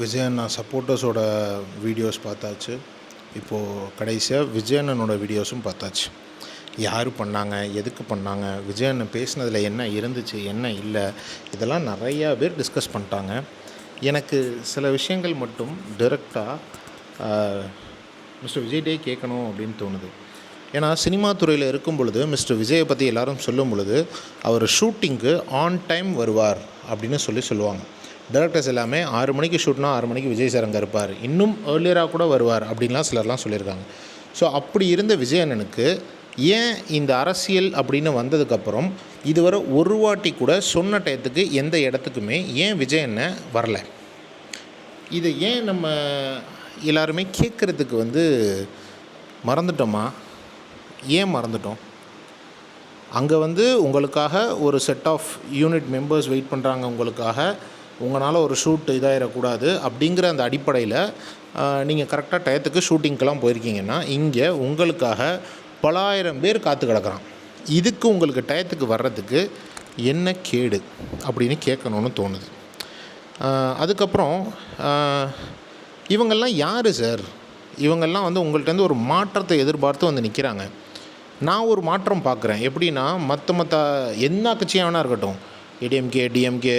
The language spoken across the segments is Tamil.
விஜய் அண்ணா சப்போர்ட்டர்ஸோட வீடியோஸ் பார்த்தாச்சு. இப்போது கடைசியாக விஜய் அண்ணனோட வீடியோஸும் பார்த்தாச்சு. யார் பண்ணாங்க, எதுக்கு பண்ணாங்க, விஜய் அண்ணன் பேசினதில் என்ன இருந்துச்சு, என்ன இல்லை, இதெல்லாம் நிறையா பேர் டிஸ்கஸ் பண்ணிட்டாங்க. எனக்கு சில விஷயங்கள் மட்டும் டைரெக்டாக மிஸ்டர் விஜய்டே கேட்கணும் அப்படின்னு தோணுது. ஏன்னா சினிமா துறையில் இருக்கும் பொழுது மிஸ்டர் விஜயை பற்றி எல்லோரும் சொல்லும் பொழுது அவர் ஷூட்டிங்க்கு ஆன் டைம் வருவார் அப்படின்னு சொல்லுவாங்க. டைரக்டர்ஸ் எல்லாமே 6 மணிக்கு ஷூட்னா 6 மணிக்கு விஜய் சார் அங்கே இருப்பார், இன்னும் ஏர்லியராக கூட வருவார் அப்படின்லாம் சிலர்லாம் சொல்லியிருக்காங்க. ஸோ அப்படி இருந்த விஜய் அண்ணனுக்கு ஏன் இந்த அரசியல் அப்படின்னு வந்ததுக்கப்புறம் இதுவரை ஒரு வாட்டி கூட சொன்ன டயத்துக்கு எந்த இடத்துக்குமே ஏன் விஜய் அண்ணன் வரல? இதை ஏன் நம்ம எல்லாருமே கேட்குறதுக்கு மறந்துட்டோமா? ஏன் மறந்துட்டோம்? அங்கே உங்களுக்காக ஒரு set of unit members wait பண்ணுறாங்க, உங்களுக்காக உங்களால் ஒரு ஷூட் இதாகிடக்கூடாது அப்படிங்கிற அந்த அடிப்படையில் நீங்கள் கரெக்டாக டயத்துக்கு ஷூட்டிங்க்கெலாம் போயிருக்கீங்கன்னா இங்கே உங்களுக்காக பல ஆயிரம் பேர் காத்து கிடக்குறான். இதுக்கு உங்களுக்கு டயத்துக்கு வர்றதுக்கு என்ன கேடு அப்படின்னு கேட்கணுன்னு தோணுது. அதுக்கப்புறம் இவங்கெல்லாம் யார் சார்? இவங்கெல்லாம் உங்கள்கிட்டருந்து ஒரு மாற்றத்தை எதிர்பார்த்து நிற்கிறாங்க. நான் ஒரு மாற்றம் பார்க்குறேன். எப்படின்னா மற்ற என்ன கட்சியாக வேணா இருக்கட்டும், ADMK, DMK,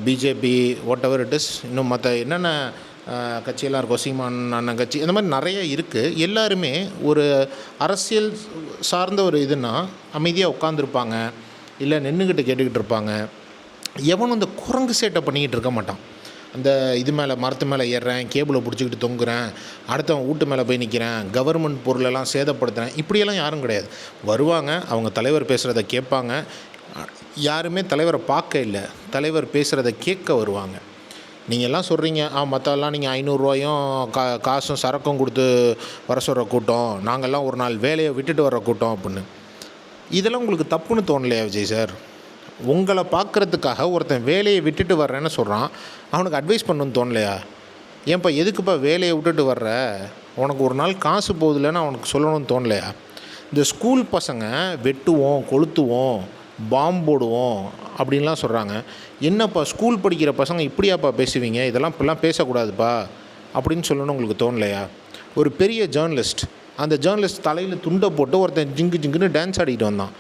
BJP, what ever it is, இன்னும் மற்ற என்னென்ன கட்சியெல்லாம் இருக்கும், சீமான் அண்ணன் கட்சி, இந்த மாதிரி நிறைய இருக்குது. எல்லாருமே ஒரு அரசியல் சார்ந்த ஒரு இதுனா அமைதியாக உட்காந்துருப்பாங்க, இல்லை நின்றுக்கிட்டு கேட்டுக்கிட்டு இருப்பாங்க. எவனும் அந்த குரங்கு சேட்டை பண்ணிக்கிட்டு இருக்க மாட்டான். அந்த இது மேலே மரத்து மேலே ஏறுறேன், கேபிளை பிடிச்சிக்கிட்டு தொங்குறேன், அடுத்தவன் வீட்டு மேலே போய் நிற்கிறேன், கவர்மெண்ட் பொருளெல்லாம் சேதப்படுத்துகிறேன், இப்படியெல்லாம் யாரும் கிடையாது. வருவாங்க, அவங்க தலைவர் பேசுகிறத கேட்பாங்க. யாருமே தலைவரை பார்க்க இல்லை, தலைவர் பேசுகிறத கேட்க வருவாங்க. நீங்கள் எல்லாம் சொல்கிறீங்க, மற்றெல்லாம் நீங்கள் 500 காசும் சரக்கும் கொடுத்து வர சொல்கிற கூட்டம், நாங்கள்லாம் ஒரு நாள் வேலையை விட்டுட்டு வர்ற கூட்டம் அப்படின்னு. இதெல்லாம் உங்களுக்கு தப்புன்னு தோணலையா விஜய் சார்? உங்களை பார்க்குறதுக்காக ஒருத்தன் வேலையை விட்டுட்டு வர்றேன்னு சொல்கிறான், அவனுக்கு அட்வைஸ் பண்ணணுன்னு தோணலையா? ஏன்ப்பா எதுக்குப்பா வேலையை விட்டுட்டு வர்ற, உனக்கு ஒரு நாள் காசு போகுதுலன்னு அவனுக்கு சொல்லணும்னு தோணலையா? இந்த ஸ்கூல் பசங்க வெட்டுவோம், கொளுத்துவோம், பாம்பு போடுவோம் அப்படின்லாம் சொல்கிறாங்க. என்னப்பா ஸ்கூல் படிக்கிற பசங்க இப்படியாப்பா பேசுவீங்க, இதெல்லாம் இப்படிலாம் பேசக்கூடாதுப்பா அப்படின்னு சொல்லணும்னு உங்களுக்கு தோணலையா? ஒரு பெரிய ஜேர்னலிஸ்ட், அந்த ஜேர்னலிஸ்ட் தலையில் துண்டை போட்டு ஒருத்தன் ஜிங்குன்னு டான்ஸ் ஆடிக்கிட்டு வந்தான்,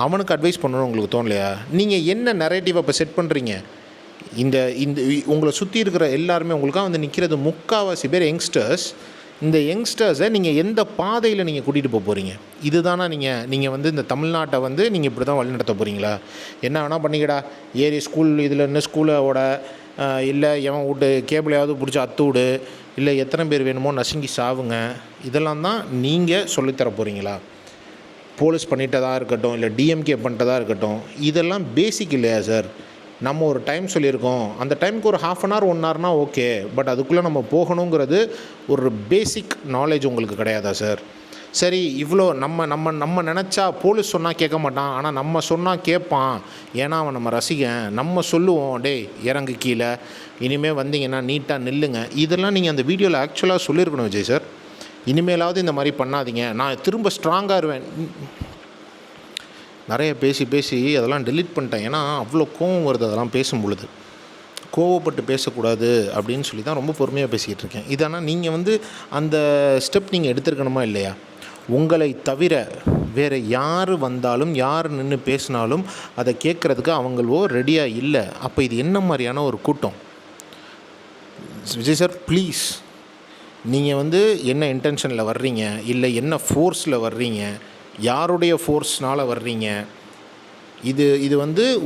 அவனுக்கு அட்வைஸ் பண்ணணும்னு உங்களுக்கு தோணலையா? நீங்கள் என்ன நரேட்டிவ் அப்போ செட் பண்ணுறீங்க? இந்த உங்களை சுற்றி இருக்கிற எல்லாருமே உங்களுக்காக நிற்கிறது முக்கால்வாசி பேர் யங்ஸ்டர்ஸ். இந்த யங்ஸ்டர்ஸை நீங்கள் எந்த பாதையில் நீங்கள் கூட்டிகிட்டு போக போகிறீங்க? இதுதானா நீங்கள் இந்த தமிழ்நாட்டை நீங்கள் இப்படி தான் வழிநடத்த போகிறீங்களா? என்ன வேணால் பண்ணிக்கடா, ஏறி ஸ்கூல் இதில் என்ன ஸ்கூலோட இல்லை எவன் வீட்டு கேபிளையாவது பிடிச்சி அத்து விடு, இல்லை எத்தனை பேர் வேணுமோ நசுங்கி சாவுங்க, இதெல்லாம் தான் நீங்கள் சொல்லித்தர போகிறீங்களா? போலீஸ் பண்ணிட்டதாக இருக்கட்டும், இல்லை டிஎம்கே பண்ணிட்டதாக இருக்கட்டும், இதெல்லாம் பேசிக் இல்லையா சார்? நம்ம ஒரு டைம் சொல்லியிருக்கோம், அந்த டைமுக்கு ஒரு 1/2 hour 1 hourனால் ஓகே, பட் அதுக்குள்ளே நம்ம போகணுங்கிறது ஒரு பேசிக் நாலேஜ் உங்களுக்கு கிடையாதா சார்? சரி, இவ்வளோ நம்ம நினச்சா போலீஸ் சொன்னால் கேட்க மாட்டான், ஆனால் நம்ம சொன்னால் கேட்பான், ஏன்னா அவன் நம்ம ரசிகன். நம்ம சொல்லுவோம், டேய் இறங்கு கீழே, இனிமேல் வந்தீங்கன்னா நீட்டாக நில்லுங்க, இதெல்லாம் நீங்கள் அந்த வீடியோவில் ஆக்சுவலாக சொல்லியிருக்கணும் விஜய் சார். இனிமேலாவது இந்த மாதிரி பண்ணாதீங்க, நான் திரும்ப ஸ்ட்ராங்காக இருவேன். நிறைய பேசி அதெல்லாம் டெலீட் பண்ணிட்டேன். ஏன்னா அவ்வளோ கோவம் வருது அதெல்லாம் பேசும் பொழுது. கோவப்பட்டு பேசக்கூடாது அப்படின்னு சொல்லி தான் ரொம்ப பொறுமையாக பேசிக்கிட்டு இருக்கேன். இதனால் நீங்கள் அந்த ஸ்டெப் நீங்கள் எடுத்துருக்கணுமா இல்லையா? உங்களை தவிர வேறு யார் வந்தாலும், யார் நின்று பேசினாலும் அதை கேட்குறதுக்கு அவங்களோ ரெடியாக இல்லை. அப்போ இது என்ன மாதிரியான ஒரு கூட்டம்? விஜய் சார் ப்ளீஸ், நீங்கள் என்ன இன்டென்ஷனில் வர்றீங்க, இல்லை என்ன ஃபோர்ஸில் வர்றீங்க, யாருடைய ஃபோர்ஸ்னால் வர்றீங்க? இது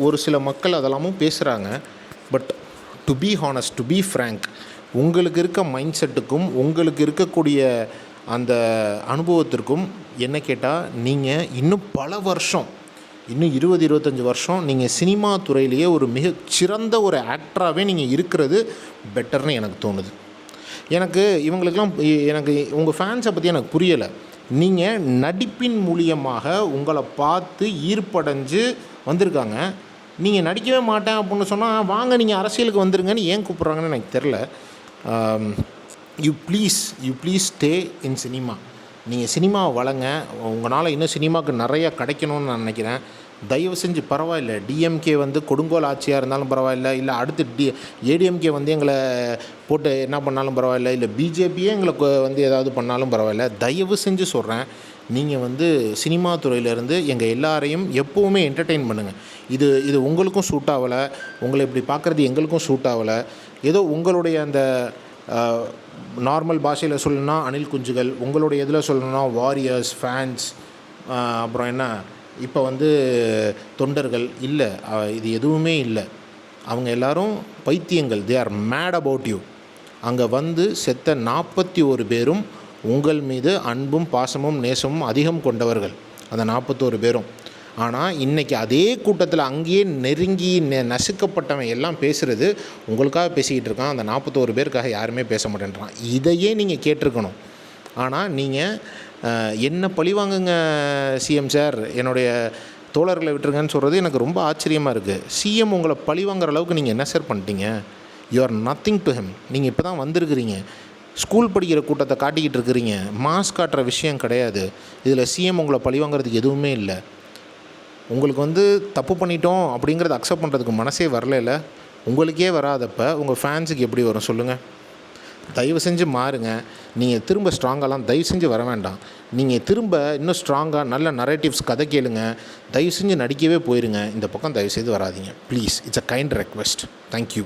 ஒரு சில மக்கள் அதெல்லாமும் பேசுகிறாங்க. But to be honest, to be frank, உங்களுக்கு இருக்க மைண்ட் செட்டுக்கும் உங்களுக்கு இருக்கக்கூடிய அந்த அனுபவத்திற்கும் என்ன கேட்டால், நீங்கள் இன்னும் பல வருஷம், இன்னும் 20-25 வருஷம் நீங்கள் சினிமா துறையிலேயே ஒரு மிகச்சிறந்த ஒரு ஆக்டராகவே நீங்கள் இருக்கிறது பெட்டர்னு எனக்கு தோணுது. எனக்கு உங்கள் ஃபேன்ஸை பற்றி எனக்கு புரியலை. நீங்கள் நடிப்பின் மூலியமாக உங்களை பார்த்து ஈர்ப்படைஞ்சு வந்திருக்காங்க. நீங்கள் நடிக்கவே மாட்டேன் அப்படின்னு சொன்னால் வாங்க நீங்கள் அரசியலுக்கு வந்துருங்கன்னு ஏன் கூப்பிட்றாங்கன்னு எனக்கு தெரில. You please stay in cinema. நீங்கள் சினிமாவை வளங்க. உங்களால் இன்னும் சினிமாவுக்கு நிறையா கிடைக்கணும்னு நான் நினைக்கிறேன். தயவு செஞ்சு பரவாயில்ல, டிஎம்கே வந்து கொடுங்கோல் ஆட்சியாக இருந்தாலும் பரவாயில்ல, இல்லை அடுத்து ஏடிஎம்கே வந்து எங்களை போட்டு என்ன பண்ணாலும் பரவாயில்ல, இல்லை பிஜேபியே எங்களை வந்து ஏதாவது பண்ணாலும் பரவாயில்ல, தயவு செஞ்சு சொல்கிறேன், நீங்கள் வந்து சினிமா துறையிலேருந்து எங்கள் எல்லாரையும் எப்போவுமே என்டர்டெயின் பண்ணுங்கள். இது இது உங்களுக்கும் சூட் ஆகலை, உங்களை இப்படி பார்க்குறது எங்களுக்கும் சூட் ஆகலை. ஏதோ உங்களுடைய அந்த நார்மல் பாஷையில் சொல்லணுன்னா அணில் குஞ்சுகள், உங்களுடைய இதில் சொல்லணுன்னா வாரியர்ஸ், ஃபேன்ஸ், அப்புறம் என்ன இப்போ வந்து தொண்டர்கள், இல்லை இது எதுவுமே இல்லை. அவங்க எல்லோரும் பைத்தியங்கள். They are mad about you. அங்கே வந்து செத்த 41 பேரும் உங்கள் மீது அன்பும் பாசமும் நேசமும் அதிகம் கொண்டவர்கள், அந்த 41 பேரும். ஆனால் இன்றைக்கி அதே கூட்டத்தில் அங்கேயே நெருங்கி நசுக்கப்பட்டவன் எல்லாம் பேசுகிறது உங்களுக்காக பேசிக்கிட்டு இருக்கான். அந்த 41 பேருக்காக யாருமே பேச மாட்டேன்றான். இதையே நீங்கள் கேட்டிருக்கணும். ஆனால் நீங்கள் என்ன பழிவாங்குங்க சிஎம் சார், என்னுடைய தோழர்களை விட்டுருங்கன்னு சொல்கிறது எனக்கு ரொம்ப ஆச்சரியமாக இருக்குது. சிஎம் உங்களை பழிவாங்கிற அளவுக்கு நீங்கள் என்ன சார் பண்ணிட்டீங்க? You are nothing to him. நீங்கள் இப்போ தான் வந்திருக்கிறீங்க, ஸ்கூல் படிக்கிற கூட்டத்தை காட்டிக்கிட்டு இருக்கிறீங்க. மாஸ் காட்டுற விஷயம் கிடையாது இதில். சிஎம் உங்களை பழிவாங்கிறதுக்கு எதுவுமே இல்லை. உங்களுக்கு வந்து தப்பு பண்ணிட்டோம் அப்படிங்கிறத அக்செப்ட் பண்ணுறதுக்கு மனசே வரல. உங்களுக்கே வராதப்போ உங்கள் ஃபேன்ஸுக்கு எப்படி வரும் சொல்லுங்கள்? தயவு செஞ்சு மாறுங்க. நீங்கள் திரும்ப ஸ்ட்ராங்காலாம் தயவு செஞ்சு வர வேண்டாம். நீங்கள் திரும்ப இன்னும் ஸ்ட்ராங்காக நல்ல நரேட்டிவ்ஸ் கதை கேளுங்க. தயவு செஞ்சு நடிக்கவே போயிருங்க. இந்த பக்கம் தயவு செய்து வராதிங்க please. It's a kind request. Thank you.